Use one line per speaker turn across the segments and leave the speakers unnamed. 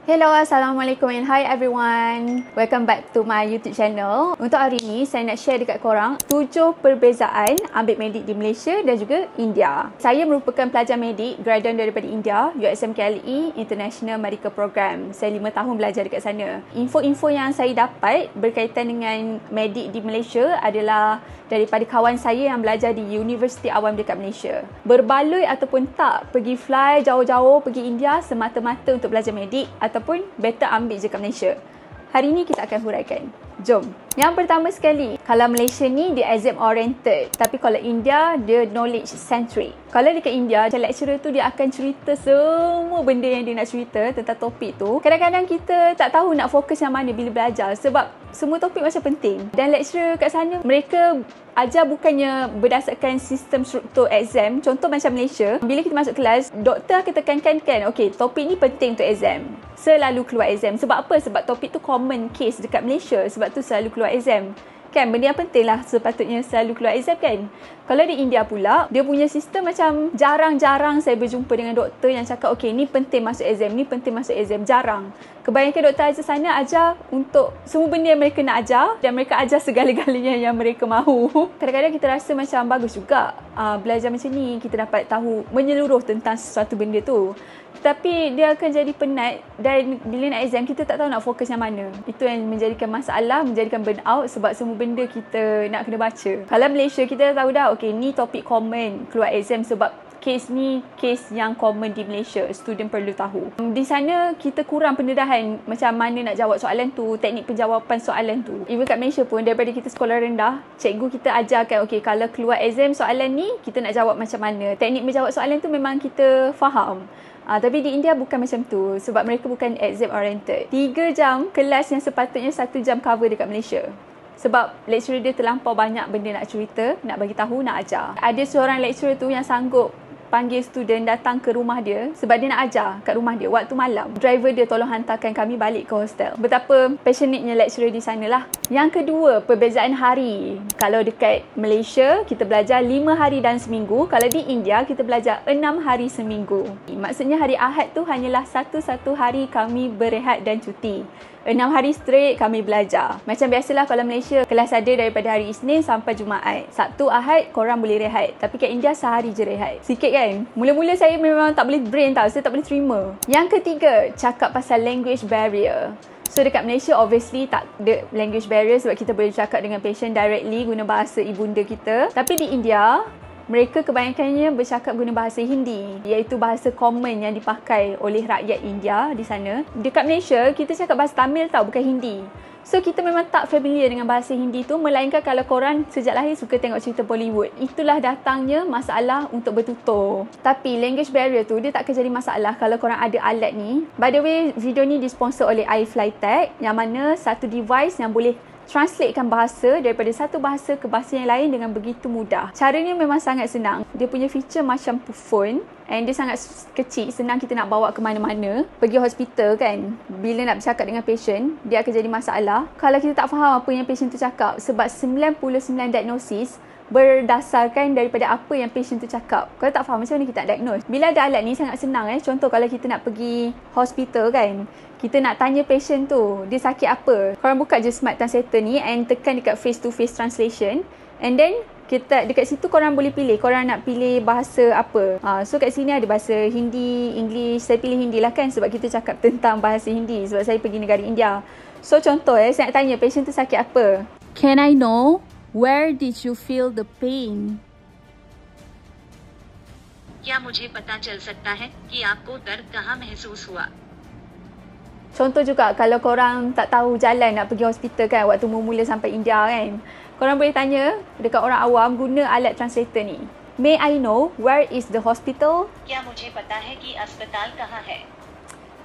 Hello, Assalamualaikum and hi everyone. Welcome back to my YouTube channel. Untuk hari ni, saya nak share dekat korang 7 perbezaan ambil medik di Malaysia dan juga India. Saya merupakan pelajar medik graduan daripada India, USMKLE International Medical Program. Saya 5 tahun belajar dekat sana. Info-info yang saya dapat berkaitan dengan medik di Malaysia adalah daripada kawan saya yang belajar di Universiti Awam dekat Malaysia. Berbaloi ataupun tak pergi fly jauh-jauh pergi India semata-mata untuk belajar medik ataupun better ambil je kat Malaysia. Hari ni kita akan huraikan. Jom. Yang pertama sekali, kalau Malaysia ni dia exam oriented, tapi kalau India dia knowledge centric. Kalau dekat India, lecturer tu dia akan cerita semua benda yang dia nak cerita tentang topik tu. Kadang-kadang kita tak tahu nak fokus yang mana bila belajar sebab semua topik macam penting. Dan lecturer kat sana mereka ajar bukannya berdasarkan sistem struktur exam. Contoh macam Malaysia, bila kita masuk kelas, doktor akan tekankan okey, topik ni penting untuk exam. Selalu keluar exam. Sebab apa? Sebab topik tu common case dekat Malaysia. Sebab tu selalu keluar exam. Kan, benda yang penting lah sepatutnya selalu keluar exam kan. Kalau di India pula, dia punya sistem macam jarang-jarang saya berjumpa dengan doktor yang cakap okey, ni penting masuk exam, ni penting masuk exam. Jarang. Kebanyakan doktor ajar sana ajar untuk semua benda yang mereka nak ajar dan mereka ajar segala-galanya yang mereka mahu. Kadang-kadang kita rasa macam bagus juga belajar macam ni, kita dapat tahu menyeluruh tentang sesuatu benda tu. Tapi dia akan jadi penat dan bila nak exam kita tak tahu nak fokus yang mana. Itu yang menjadikan masalah, menjadikan burnout sebab semua benda kita nak kena baca. Kalau Malaysia kita dah tahu dah, okey ni topik common keluar exam sebab kes ni kes yang common di Malaysia, student perlu tahu. Di sana kita kurang pendedahan macam mana nak jawab soalan tu, teknik penjawapan soalan tu. Even kat Malaysia pun daripada kita sekolah rendah, cikgu kita ajarkan okey kalau keluar exam soalan ni kita nak jawab macam mana. Teknik menjawab soalan tu memang kita faham. Tapi di India bukan macam tu sebab mereka bukan exam oriented. 3 jam kelas yang sepatutnya 1 jam cover dekat Malaysia. Sebab lecturer dia terlampau banyak benda nak cerita, nak bagi tahu, nak ajar. Ada seorang lecturer tu yang sanggup panggil student datang ke rumah dia sebab dia nak ajar kat rumah dia waktu malam. Driver dia tolong hantarkan kami balik ke hostel. Betapa passionate-nya lecturer di sana lah. Yang kedua, perbezaan hari. Kalau dekat Malaysia, kita belajar 5 hari dan seminggu. Kalau di India, kita belajar 6 hari seminggu. Maksudnya hari Ahad tu hanyalah satu-satu hari kami berehat dan cuti. 6 hari straight kami belajar. Macam biasalah kalau Malaysia, kelas ada daripada hari Isnin sampai Jumaat. Sabtu, Ahad, korang boleh rehat. Tapi kat India, sehari je rehat. Sikit kan? Mula-mula saya memang tak boleh brain tau. Saya tak boleh terima. Yang ketiga, cakap pasal language barrier. So dekat Malaysia obviously tak ada language barrier sebab kita boleh cakap dengan patient directly guna bahasa ibunda kita. Tapi di India, mereka kebanyakannya bercakap guna bahasa Hindi, iaitu bahasa common yang dipakai oleh rakyat India di sana. Dekat Malaysia, kita cakap bahasa Tamil tau, bukan Hindi. So kita memang tak familiar dengan bahasa Hindi tu, melainkan kalau korang sejak lahir suka tengok cerita Bollywood. Itulah datangnya masalah untuk bertutur. Tapi language barrier tu dia tak akan jadi masalah kalau korang ada alat ni. By the way, video ni disponsor oleh iFlyTech, yang mana satu device yang boleh translatekan bahasa daripada satu bahasa ke bahasa yang lain dengan begitu mudah. Caranya memang sangat senang. Dia punya feature macam phone and dia sangat kecil, senang kita nak bawa ke mana-mana. Pergi hospital kan, bila nak bercakap dengan patient, dia akan jadi masalah kalau kita tak faham apa yang patient tu cakap sebab 99 diagnosis berdasarkan daripada apa yang patient tu cakap. Kalau tak faham macam mana kita nak diagnose. Bila ada alat ni sangat senang Contoh kalau kita nak pergi hospital kan, kita nak tanya patient tu dia sakit apa. Korang buka je Smart Translator ni and tekan dekat face to face translation and then kita dekat situ korang boleh pilih korang nak pilih bahasa apa. So kat sini ada bahasa Hindi, English. Saya pilih Hindi lah kan sebab kita cakap tentang bahasa Hindi sebab saya pergi negara India. So contoh saya nak tanya patient tu sakit apa. Can I know where did you feel the pain?
क्या मुझे पता चल सकता है कि आपको दर्द कहाँ महसूस हुआ?
Contoh juga kalau korang tak tahu jalan nak pergi hospital kan waktu mula-mula sampai India kan, korang boleh tanya dekat orang awam guna alat translator ni. May I know where is the hospital?
क्या मुझे पता है कि अस्पताल कहाँ है?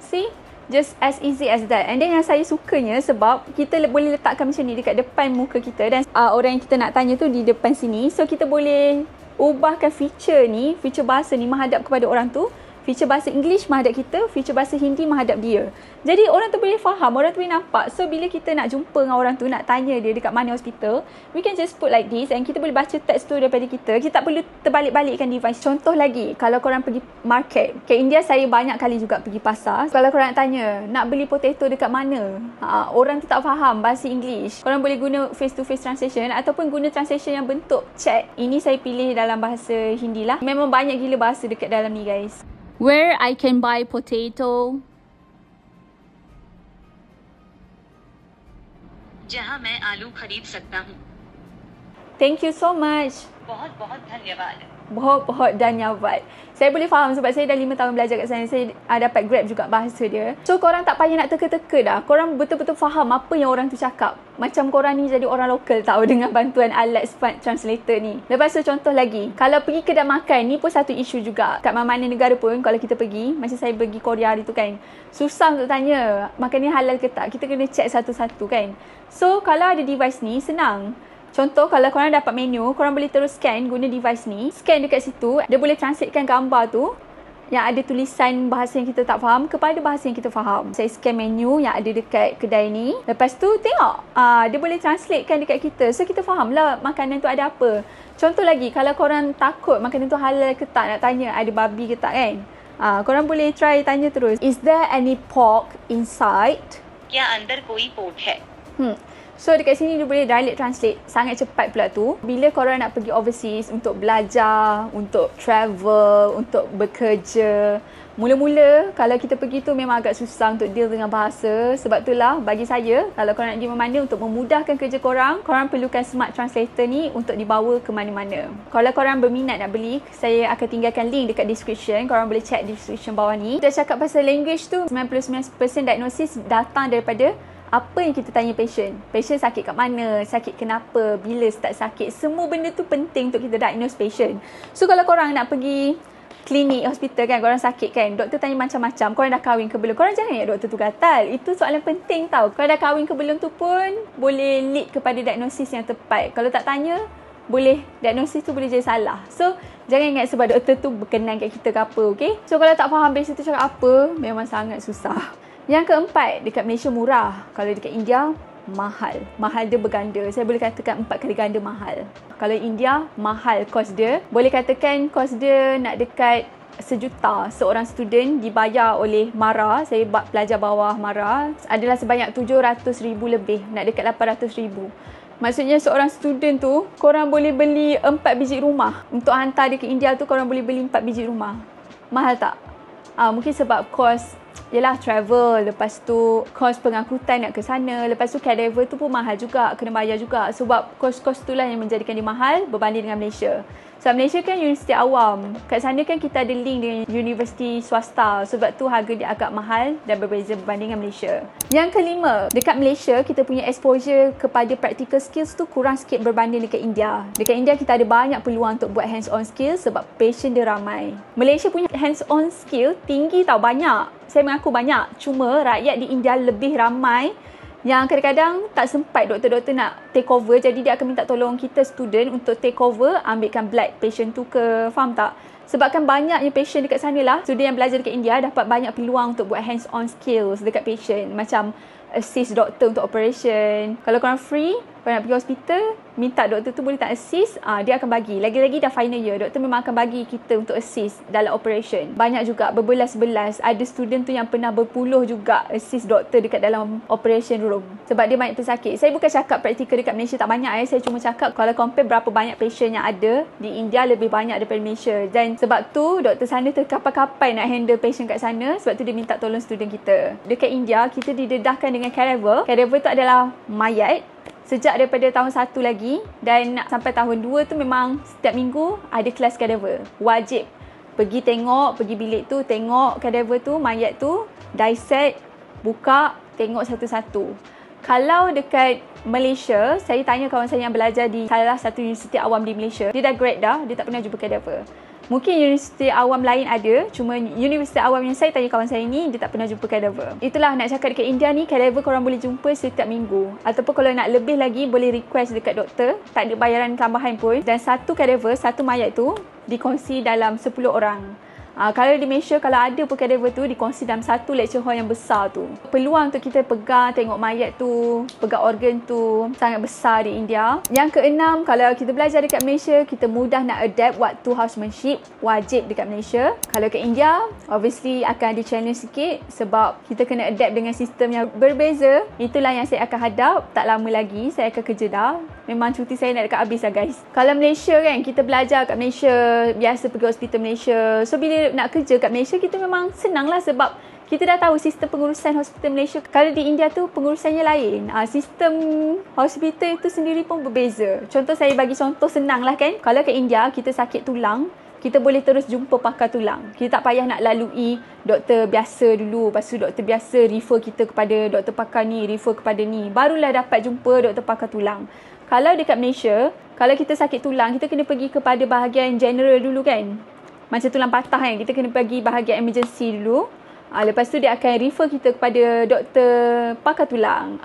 See? Just as easy as that. And then yang saya sukanya sebab kita boleh letakkan macam ni dekat depan muka kita dan orang yang kita nak tanya tu di depan sini. So kita boleh ubahkan feature ni, feature bahasa ni menghadap kepada orang tu. feature bahasa English menghadap kita, feature bahasa Hindi menghadap dia. Jadi orang tu boleh faham, orang tu boleh nampak. So bila kita nak jumpa dengan orang tu, nak tanya dia dekat mana hospital, we can just put like this and kita boleh baca teks tu daripada kita. Kita tak perlu terbalik-balikkan device. Contoh lagi, kalau korang pergi market, ke India saya banyak kali juga pergi pasar. Kalau korang nak tanya, nak beli potato dekat mana, orang tu tak faham bahasa English, korang boleh guna face to face translation ataupun guna translation yang bentuk chat. Ini saya pilih dalam bahasa Hindi lah. Memang banyak gila bahasa dekat dalam ni guys.
Where I can buy potato?
जहां मैं आलू खरीद सकता हूं।
Thank you so much.
बहुत बहुत धन्यवाद।
Bahut धन्यवाद. Saya boleh faham sebab saya dah 5 tahun belajar kat sana. Saya dapat grab juga bahasa dia. So korang tak payah nak teka-teka dah. Korang betul-betul faham apa yang orang tu cakap. Macam korang ni jadi orang lokal tahu dengan bantuan alat smart translator ni. Lepas tu contoh lagi, kalau pergi kedai makan ni pun satu isu juga. Kat mana-mana negara pun kalau kita pergi, macam saya pergi Korea hari tu kan, susah untuk tanya makan ni halal ke tak. Kita kena check satu-satu kan. So kalau ada device ni senang. Contoh kalau korang dapat menu, korang boleh terus scan guna device ni. Scan dekat situ, dia boleh translatekan gambar tu yang ada tulisan bahasa yang kita tak faham kepada bahasa yang kita faham. Saya scan menu yang ada dekat kedai ni. Lepas tu tengok, dia boleh translatekan dekat kita. So kita faham lah makanan tu ada apa. Contoh lagi, kalau korang takut makanan tu halal ke tak, nak tanya ada babi ke tak kan, korang boleh try tanya terus, is there any pork inside?
क्या अंदर कोई पोर्क है?
So dekat sini dia boleh dialect translate. Sangat cepat pula tu. Bila korang nak pergi overseas untuk belajar, untuk travel, untuk bekerja, mula-mula kalau kita pergi tu memang agak susah untuk deal dengan bahasa. Sebab itulah bagi saya, kalau korang nak pergi mana untuk memudahkan kerja korang perlukan smart translator ni untuk dibawa ke mana-mana. Kalau korang berminat nak beli, saya akan tinggalkan link dekat description. Korang boleh check description bawah ni. Kita cakap pasal language tu, 99% diagnosis datang daripada apa yang kita tanya patient. Patient sakit kat mana, sakit kenapa, bila start sakit. Semua benda tu penting untuk kita diagnose patient. So kalau korang nak pergi klinik, hospital kan, korang sakit kan, doktor tanya macam-macam, korang dah kahwin ke belum, korang jangan ingat doktor tu gatal. Itu soalan penting tau. Korang dah kahwin ke belum tu pun boleh lead kepada diagnosis yang tepat. Kalau tak tanya, boleh diagnosis tu boleh jadi salah. So jangan ingat sebab doktor tu berkenan kat kita ke apa, okay? So kalau tak faham patient tu cakap apa, memang sangat susah. Yang keempat, dekat Malaysia murah. Kalau dekat India, mahal. Mahal dia berganda. Saya boleh katakan 4 kali ganda mahal. Kalau India, mahal kos dia. Boleh katakan kos dia nak dekat 1 juta. Seorang student dibayar oleh MARA. Saya pelajar bawah MARA. Adalah sebanyak 700,000 lebih. Nak dekat 800,000. Maksudnya seorang student tu, korang boleh beli 4 biji rumah. Untuk hantar dia ke India tu, korang boleh beli 4 biji rumah. Mahal tak? Mungkin sebab kos yelah travel, lepas tu kos pengangkutan nak ke sana, lepas tu cadaver tu pun mahal juga, kena bayar juga. Sebab kos-kos tu lah yang menjadikan dia mahal berbanding dengan Malaysia. Sebab Malaysia kan universiti awam, kat sana kan kita ada link dengan universiti swasta. Sebab tu harga dia agak mahal dan berbeza berbanding dengan Malaysia. Yang kelima, dekat Malaysia kita punya exposure kepada practical skills tu kurang sikit berbanding dekat India. Dekat India kita ada banyak peluang untuk buat hands on skill sebab patient dia ramai. Malaysia punya hands on skill tinggi tau, banyak. Saya mengaku banyak. Cuma rakyat di India lebih ramai yang kadang-kadang tak sempat doktor-doktor nak take over. Jadi dia akan minta tolong kita student untuk take over, ambilkan blood patient tu ke. Faham tak? Sebabkan banyaknya patient dekat sana lah. Student yang belajar dekat India dapat banyak peluang untuk buat hands on skills dekat patient. Macam assist doktor untuk operation. Kalau korang free, korang nak pergi hospital, minta doktor tu boleh tak assist, dia akan bagi. Lagi-lagi dah final year, doktor memang akan bagi kita untuk assist dalam operation. Banyak juga, berbelas-belas. Ada student tu yang pernah berpuluh juga assist doktor dekat dalam operation room. Sebab dia banyak pesakit. Saya bukan cakap praktikal dekat Malaysia tak banyak. Saya cuma cakap kalau compare berapa banyak patient yang ada di India, lebih banyak daripada Malaysia. Dan sebab tu doktor sana terkapai-kapai nak handle patient kat sana. Sebab tu dia minta tolong student kita. Dekat India, kita didedahkan dengan cadaver. Cadaver tu adalah mayat. Sejak daripada tahun 1 lagi dan sampai tahun 2 tu memang setiap minggu ada kelas cadaver. Wajib pergi tengok, pergi bilik tu, tengok cadaver tu, mayat tu, dissect, buka, tengok satu-satu. Kalau dekat Malaysia, saya tanya kawan saya yang belajar di salah satu universiti awam di Malaysia, dia dah grad dah, dia tak pernah jumpa cadaver. Mungkin universiti awam lain ada, cuma universiti awam yang saya tanya kawan saya ni, dia tak pernah jumpa cadaver. Itulah nak cakap dekat India ni, cadaver korang boleh jumpa setiap minggu. Ataupun kalau nak lebih lagi, boleh request dekat doktor. Tak ada bayaran tambahan pun. Dan satu cadaver, satu mayat tu, dikongsi dalam 10 orang. Kalau di Malaysia, kalau ada pun cadaver tu dikongsi dalam satu lecture hall yang besar tu. Peluang untuk kita pegang, tengok mayat tu, pegang organ tu sangat besar di India. Yang keenam, kalau kita belajar dekat Malaysia, kita mudah nak adapt waktu housemanship, wajib dekat Malaysia. Kalau ke India, obviously akan ada challenge sikit sebab kita kena adapt dengan sistem yang berbeza. Itulah yang saya akan hadap. Tak lama lagi saya akan kerja dah. Memang cuti saya nak dekat habis lah guys. Kalau Malaysia kan, kita belajar kat Malaysia, biasa pergi hospital Malaysia. So bila nak kerja kat Malaysia, kita memang senang lah sebab kita dah tahu sistem pengurusan hospital Malaysia. Kalau di India tu pengurusannya lain. Sistem hospital itu sendiri pun berbeza. Contoh, saya bagi contoh senang lah kan. Kalau kat India kita sakit tulang, kita boleh terus jumpa pakar tulang. Kita tak payah nak lalui doktor biasa dulu. Lepas tu doktor biasa refer kita kepada doktor pakar ni, refer kepada ni. Barulah dapat jumpa doktor pakar tulang. Kalau dekat Malaysia, kalau kita sakit tulang, kita kena pergi kepada bahagian general dulu kan. Macam tulang patah kan, kita kena pergi bahagian emergency dulu. Lepas tu dia akan refer kita kepada doktor pakar tulang.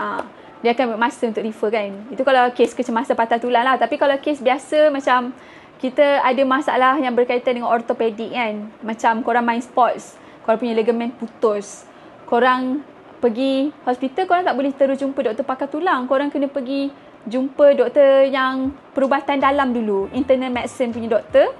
Dia akan ambil masa untuk refer kan. Itu kalau kes kecemasan patah tulang lah. Tapi kalau kes biasa macam kita ada masalah yang berkaitan dengan ortopedik kan. Macam korang main sports, korang punya ligamen putus. Korang pergi hospital, korang tak boleh terus jumpa doktor pakar tulang. Korang kena pergi jumpa doktor yang perubatan dalam dulu. Internal medicine punya doktor.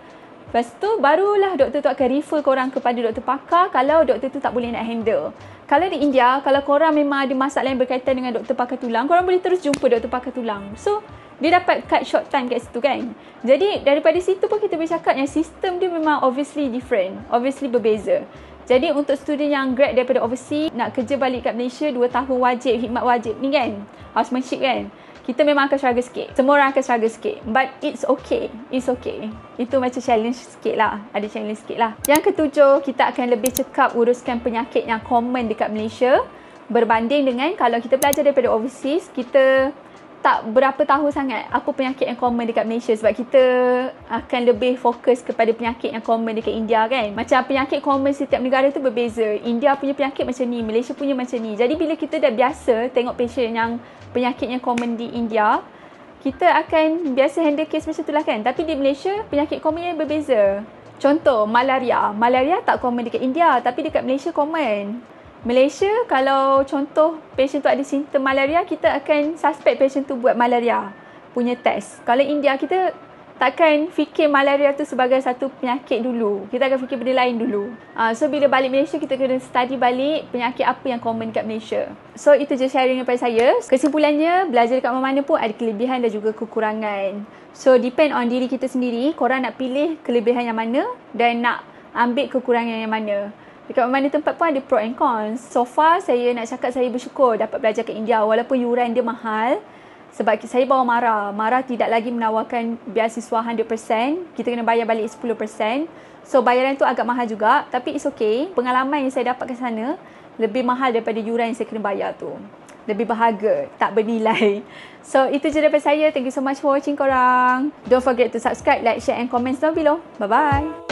Lepas tu barulah doktor tu akan refer korang kepada doktor pakar kalau doktor tu tak boleh nak handle. Kalau di India, kalau korang memang ada masalah yang berkaitan dengan doktor pakar tulang, korang boleh terus jumpa doktor pakar tulang. So, dia dapat cut short time kat situ kan. Jadi, daripada situ pun kita boleh cakap yang sistem dia memang obviously different. Obviously berbeza. Jadi, untuk student yang grad daripada overseas, nak kerja balik kat Malaysia 2 tahun wajib, khidmat wajib ni kan. Housemanship kan. Kita memang akan struggle sikit. Semua orang akan struggle sikit. But it's okay. It's okay. Itu macam challenge sikit lah. Ada challenge sikit lah. Yang ketujuh, kita akan lebih cekap uruskan penyakit yang common dekat Malaysia. Berbanding dengan kalau kita belajar daripada overseas, kita tak berapa tahu sangat apa penyakit yang common dekat Malaysia sebab kita akan lebih fokus kepada penyakit yang common dekat India kan. Macam penyakit common setiap negara tu berbeza. India punya penyakit macam ni, Malaysia punya macam ni. Jadi bila kita dah biasa tengok patient yang penyakitnya common di India, kita akan biasa handle case macam tu lah kan. Tapi di Malaysia, penyakit commonnya berbeza. Contoh, malaria. Malaria tak common dekat India tapi dekat Malaysia common. Malaysia, kalau contoh patient tu ada simptom malaria, kita akan suspect patient tu buat malaria punya test. Kalau India, kita takkan fikir malaria tu sebagai satu penyakit dulu. Kita akan fikir benda lain dulu. So, bila balik Malaysia, kita kena study balik penyakit apa yang common kat Malaysia. So, itu je sharing daripada saya. Kesimpulannya, belajar dekat mana-mana pun ada kelebihan dan juga kekurangan. So, depend on diri kita sendiri. Korang nak pilih kelebihan yang mana dan nak ambil kekurangan yang mana. Dekat mana tempat pun ada pro and cons. So far, saya nak cakap saya bersyukur dapat belajar ke India. Walaupun yuran dia mahal. Sebab saya bawa MARA. MARA tidak lagi menawarkan beasiswa 100%. Kita kena bayar balik 10%. So, bayaran tu agak mahal juga. Tapi it's okay. Pengalaman yang saya dapat ke sana lebih mahal daripada yuran yang saya kena bayar tu. Lebih berharga. Tak bernilai. So, itu je daripada saya. Thank you so much for watching korang. Don't forget to subscribe, like, share and comment down below. Bye-bye.